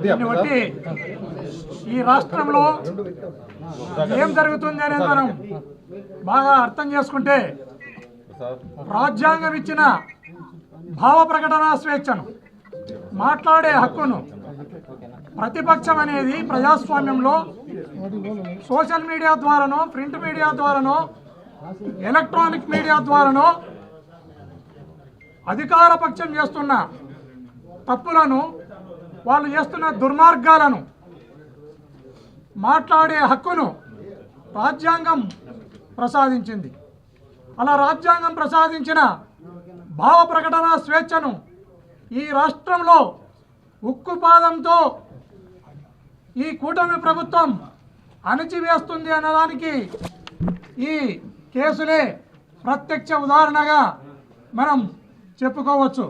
దీన్ని బట్టి ఈ రాష్ట్రంలో ఏం జరుగుతుంది అనేది మనం బాగా అర్థం చేసుకుంటే రాజ్యాంగం ఇచ్చిన భావ ప్రకటన స్వేచ్ఛను, మాట్లాడే హక్కును, ప్రతిపక్షం అనేది ప్రజాస్వామ్యంలో సోషల్ మీడియా ద్వారానో, ప్రింట్ మీడియా ద్వారానో, ఎలక్ట్రానిక్ మీడియా ద్వారానో అధికార పక్షం చేస్తున్న తప్పులను, వాళ్ళు చేస్తున్న దుర్మార్గాలను మాట్లాడే హక్కును రాజ్యాంగం ప్రసాదించింది. అలా రాజ్యాంగం ప్రసాదించిన భావ ప్రకటన స్వేచ్ఛను ఈ రాష్ట్రంలో ఉక్కుపాదంతో ఈ కూటమి ప్రభుత్వం అణచివేస్తుంది అన్నదానికి ఈ కేసులే ప్రత్యక్ష ఉదాహరణగా మనం చెప్పుకోవచ్చు.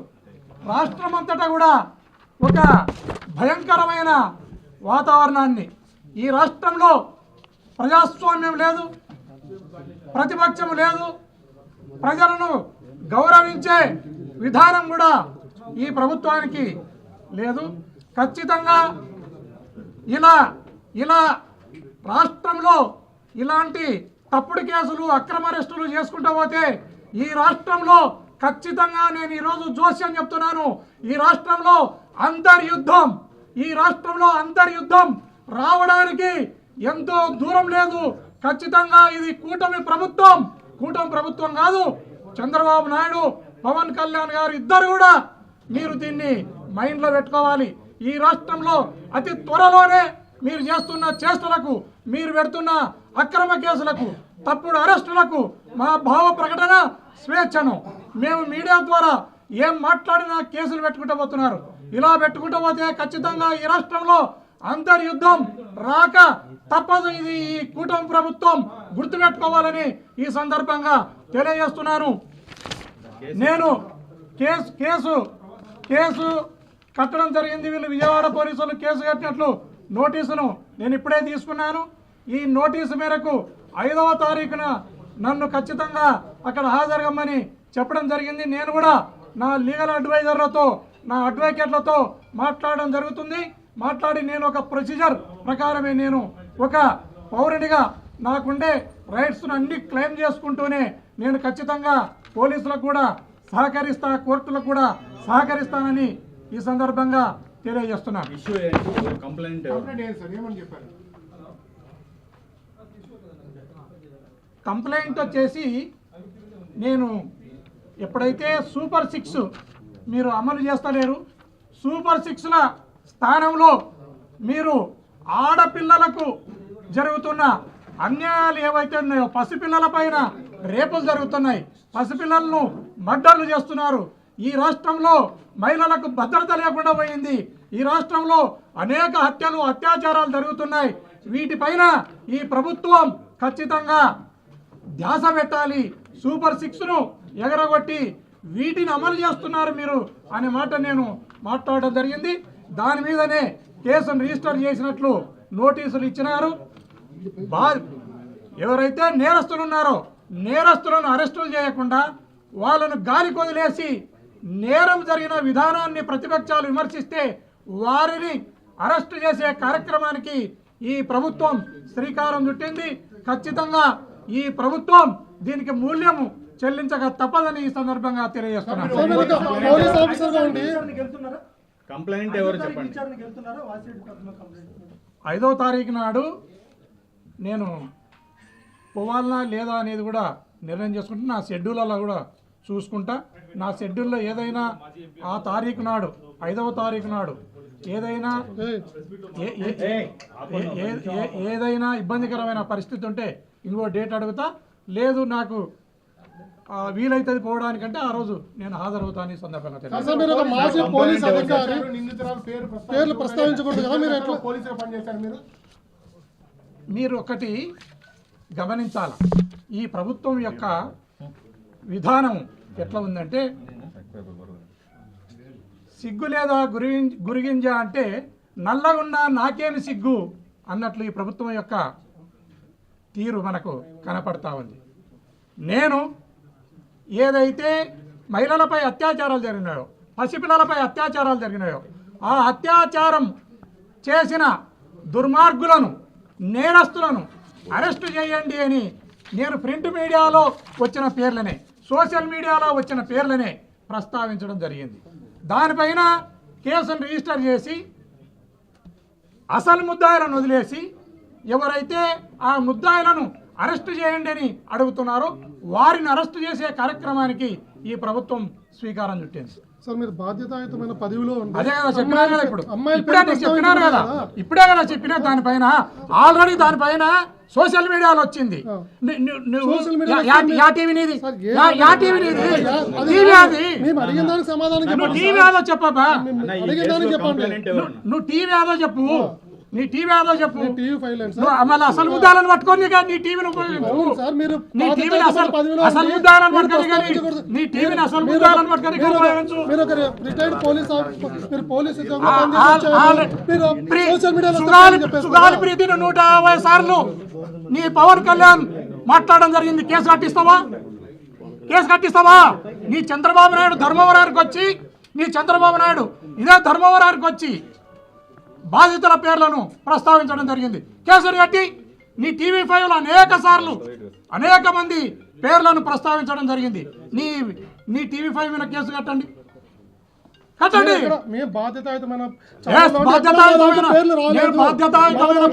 రాష్ట్రమంతటా కూడా ఒక భయంకరమైన వాతావరణాన్ని, ఈ రాష్ట్రంలో ప్రజాస్వామ్యం లేదు, ప్రతిపక్షం లేదు, ప్రజలను గౌరవించే విధానం కూడా ఈ ప్రభుత్వానికి లేదు. ఖచ్చితంగా ఇలా రాష్ట్రంలో ఇలాంటి తప్పుడు కేసులు, అక్రమ అరెస్టులు చేసుకుంటూ పోతే ఈ రాష్ట్రంలో ఖచ్చితంగా నేను ఈరోజు జోస్యం చెప్తున్నాను, ఈ రాష్ట్రంలో అంతర్యుద్ధం రావడానికి ఎంతో దూరం లేదు. ఖచ్చితంగా ఇది కూటమి ప్రభుత్వం కాదు. చంద్రబాబు నాయుడు, పవన్ కళ్యాణ్ గారు ఇద్దరు కూడా మీరు దీన్ని మైండ్లో పెట్టుకోవాలి. ఈ రాష్ట్రంలో అతి త్వరలోనే మీరు చేస్తున్న చేష్టలకు, మీరు పెడుతున్న అక్రమ కేసులకు, తప్పుడు అరెస్టులకు మా భావ ప్రకటన స్వేచ్ఛను మేము మీడియా ద్వారా ఏం మాట్లాడినా కేసులు పెట్టుకుంటూ పోతున్నారు. ఇలా పెట్టుకుంటూ పోతే ఖచ్చితంగా ఈ రాష్ట్రంలో అంతర్యుద్ధం రాక తప్పదు. ఇది ఈ కూటమి ప్రభుత్వం గుర్తుపెట్టుకోవాలని ఈ సందర్భంగా తెలియజేస్తున్నాను. నేను కేసు కట్టడం జరిగింది. వీళ్ళు విజయవాడ పోలీసులు కేసు కట్టినట్లు నోటీసును నేను ఇప్పుడే తీసుకున్నాను. ఈ నోటీసు మేరకు 5వ తారీఖున నన్ను ఖచ్చితంగా అక్కడ హాజరుగమ్మని చెప్పడం జరిగింది. నేను కూడా నా లీగల్ అడ్వైజర్లతో, నా అడ్వకేట్లతో మాట్లాడడం జరుగుతుంది. మాట్లాడి నేను ఒక ప్రొసీజర్ ప్రకారమే, నేను ఒక పౌరునిగా నాకుండే రైట్స్ను అన్ని క్లెయిమ్ చేసుకుంటూనే నేను ఖచ్చితంగా పోలీసులకు కూడా సహకరిస్తా, కోర్టులకు కూడా సహకరిస్తానని ఈ సందర్భంగా తెలియజేస్తున్నాను. కంప్లైంట్ వచ్చేసి, నేను ఎప్పుడైతే సూపర్ 6 మీరు అమలు చేస్తలేరు, సూపర్ 6ల స్థానంలో మీరు ఆడపిల్లలకు జరుగుతున్న అన్యాయాలు ఏవైతే ఉన్నాయో, పసిపిల్లల పైన రేపులు జరుగుతున్నాయి, పసిపిల్లలను మర్డర్లు చేస్తున్నారు, ఈ రాష్ట్రంలో మహిళలకు భద్రత లేకుండా పోయింది, ఈ రాష్ట్రంలో అనేక హత్యలు, అత్యాచారాలు జరుగుతున్నాయి. వీటిపైన ఈ ప్రభుత్వం ఖచ్చితంగా ధ్యాస పెట్టాలి. సూపర్ 6ను ఎగరగొట్టి వీటిని అమలు చేస్తున్నారు మీరు అనే మాట నేను మాట్లాడడం జరిగింది. దాని మీదనే కేసును రిజిస్టర్ చేసినట్లు నోటీసులు ఇచ్చినారు. ఎవరైతే నేరస్తులు ఉన్నారో నేరస్తులను అరెస్టులు చేయకుండా వాళ్ళను గాలికి వదిలేసి నేరం జరిగిన విధానాన్ని ప్రతిపక్షాలు విమర్శిస్తే వారిని అరెస్టు చేసే కార్యక్రమానికి ఈ ప్రభుత్వం శ్రీకారం చుట్టింది. ఖచ్చితంగా ఈ ప్రభుత్వం దీనికి మూల్యము చెల్లించక తప్పదని ఈ సందర్భంగా తెలియజేస్తున్నాను. 5వ తారీఖు నాడు నేను పోవాలనా లేదా అనేది కూడా నిర్ణయం చేసుకుంటా. నా షెడ్యూల్లో కూడా చూసుకుంటా. నా షెడ్యూల్లో ఏదైనా ఆ తారీఖు నాడు, 5వ తారీఖు నాడు ఏదైనా ఇబ్బందికరమైన పరిస్థితి ఉంటే ఇంకో డేట్ అడుగుతా. లేదు నాకు వీలైతుంది పోవడానికంటే ఆ రోజు నేను హాజరవుతాను. ఈ సందర్భంగా మీరు ఒకటి గమనించాల, ఈ ప్రభుత్వం యొక్క విధానం ఎట్లా ఉందంటే, సిగ్గు లేదా గురిగింజ అంటే నల్లగున్నా నాకేమి సిగ్గు అన్నట్లు ఈ ప్రభుత్వం యొక్క తీరు మనకు కనపడతా ఉంది. నేను ఏదైతే మహిళలపై అత్యాచారాలు జరిగినాయో, పసిపిల్లలపై అత్యాచారాలు జరిగినాయో, ఆ అత్యాచారం చేసిన దుర్మార్గులను నేరస్తులను అరెస్టు చేయండి అని నేను ప్రింట్ మీడియాలో వచ్చిన పేర్లనే సోషల్ మీడియాలో వచ్చిన పేర్లనే ప్రస్తావించడం జరిగింది. దానిపైన కేసును రిజిస్టర్ చేసి అసలు ముద్దాయిలను వదిలేసి ఎవరైతే ఆ ముద్దాయిలను అరెస్టు చేయండి అని అడుగుతున్నారో వారిని అరెస్టు చేసే కార్యక్రమానికి ఈ ప్రభుత్వం శ్రీకారం చుట్టింది. సార్ మీరు బాధ్యతాయుతమైన పదవిలో అదే కదా చెప్పినారు కదా ఇప్పుడే కదా చెప్పినా దానిపైన ఆల్రెడీ దానిపైన సోషల్ మీడియాలో వచ్చింది. టీవీ ఆదో చెప్పబ్బా, నువ్వు టీవీ ఆదో చెప్పు, నీ టీవీ ఆదో చెప్పు. మళ్ళీ అసలు ముద్దాలను పట్టుకొని నీ టీవీని ఉపయోగించు. నీ టీవీని అసలు ముద్దాలను పట్టుకొని కానీ నీ టీవీని అసలు ముద్దాలను పట్టుకొని ఉపయోగించు. సుగాలి ప్రీతిని 150 సార్లు నీ పవన్ కళ్యాణ్ మాట్లాడడం జరిగింది. కేసు కట్టిస్తావా? కేసు కట్టిస్తావా? నీ చంద్రబాబు నాయుడు ధర్మవరానికి వచ్చి ఇదే ధర్మవరానికి వచ్చి బాధితుల పేర్లను ప్రస్తావించడం జరిగింది. కేసులు కట్టి నీ టీవీ5లో అనేక మంది పేర్లను ప్రస్తావించడం జరిగింది. నీ టీవీ5 మీద కేసు కట్టండి. బాధ్యతాయుతమైన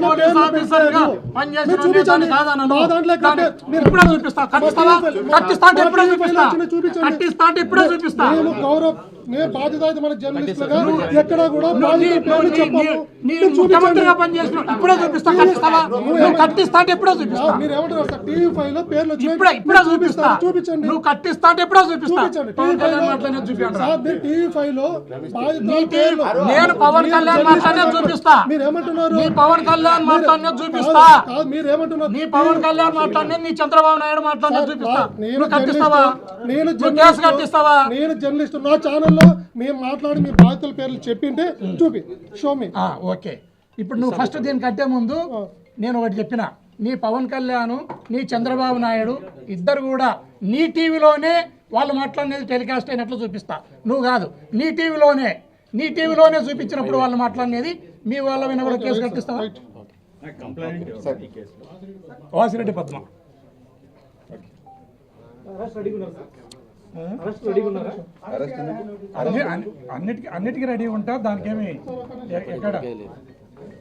పోలీస్ ఆఫీసర్గా పనిచేసిన కాదన్నాను. ఇప్పుడే చూపిస్తా. బాధ్యతాయుతమైన జర్నలిస్ట్ గా ఎక్కడ కూడా ముఖ్యమంత్రిగా పనిచేసిన ఇప్పుడే చూపిస్తా. కట్టిస్తా అంటే ఇప్పుడే చూపిస్తా. మీరు ఏమంటారు సార్? టీవీ5 లో పేర్లు ఇప్పుడే చూపిస్తా. చూపించండి. నువ్వు కట్టిస్తా అంటే ఇప్పుడే చూపిస్తా. టీవీ5 లో నేను పవన్ కళ్యాణ్ మాట్లాడే చూపిస్తా. మీరేమంటున్నారు? నీ పవన్ కళ్యాణ్ మాట్లాడినే చూపిస్తా. మీరేమంటున్నారు? నీ పవన్ కళ్యాణ్ మాట్లాడినే నీ చంద్రబాబు నాయుడు మాట్లాడినే చూపిస్తా. నువ్వు కట్టిస్తావా? కేసు కట్టిస్తావా? నేను జర్నలిస్ట్ నా ఛానల్లో మేము మాట్లాడి మీ బాధితుల పేర్లు చెప్పింటే షో మీ. ఓకే, ఇప్పుడు నువ్వు ఫస్ట్ దీన్ని కట్టే ముందు నేను ఒకటి చెప్పిన, నీ పవన్ కళ్యాణ్ నీ చంద్రబాబు నాయుడు ఇద్దరు కూడా నీ టీవీలోనే వాళ్ళు మాట్లాడినది టెలికాస్ట్ అయినట్లు చూపిస్తా. నువ్వు కాదు, నీ టీవీలోనే చూపించినప్పుడు వాళ్ళు మాట్లాడినది మీ వాళ్ళ విన కూడా కేసు కట్టిస్తావా? వాసిరెడ్డి పద్మ అన్నిటికీ రెడీ ఉంటా. దానికేమి ఎక్కడ